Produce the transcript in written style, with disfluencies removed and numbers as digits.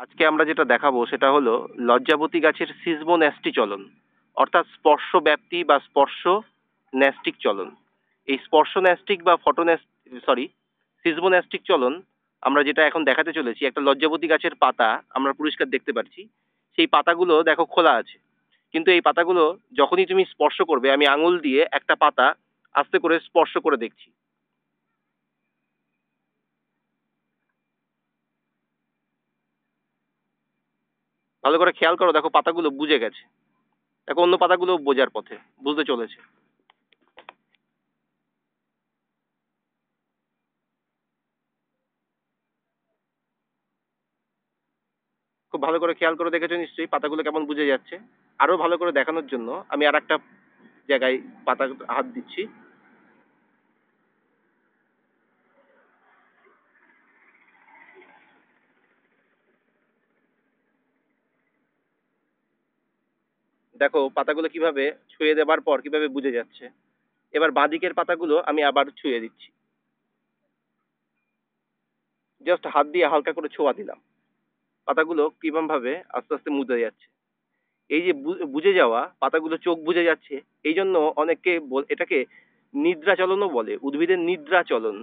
আজকে আমরা যেটা দেখাবো সেটা হলো লজ্জাবতী গাছের সিজমোন্যাস্টি চলন, অর্থাৎ স্পর্শ ব্যাপ্তি বা স্পর্শ ন্যাস্টিক চলন। এই স্পর্শ ন্যাস্টিক বা সিজমোন্যাস্টিক চলন আমরা যেটা এখন দেখাতে চলেছি, একটা লজ্জাবতী গাছের পাতা আমরা পরিষ্কার দেখতে পাচ্ছি। সেই পাতাগুলো দেখো খোলা আছে, কিন্তু এই পাতাগুলো যখনই তুমি স্পর্শ করবে, আমি আঙুল দিয়ে একটা পাতা আস্তে করে স্পর্শ করে দেখছি। ভালো করে খেয়াল করো, দেখো পাতাগুলো বুজে গেছে। দেখো অন্য পাতাগুলো বোঝার পথে, বুঝতে চলেছে। খুব ভালো করে খেয়াল করে দেখেছো নিশ্চয়ই পাতাগুলো কেমন বুঝে যাচ্ছে। আরো ভালো করে দেখানোর জন্য আমি আর একটা জায়গায় পাতা হাত দিচ্ছি। দেখো পাতাগুলো কিভাবে ছুঁয়ে দেবার পর কিভাবে বুঝে যাচ্ছে। এবার বাঁদিকের পাতাগুলো আমি আবার ছুঁয়ে দিচ্ছি, জাস্ট হাত দিয়ে হালকা করে ছোঁয়া দিলাম। পাতাগুলো কিরকম ভাবে আস্তে আস্তে মুজে যাচ্ছে। এই যে বুঝে যাওয়া, পাতাগুলো চোখ বুজে যাচ্ছে, এই জন্য অনেকে এটাকে নিদ্রা চলনও বলে, উদ্ভিদের নিদ্রা চলন।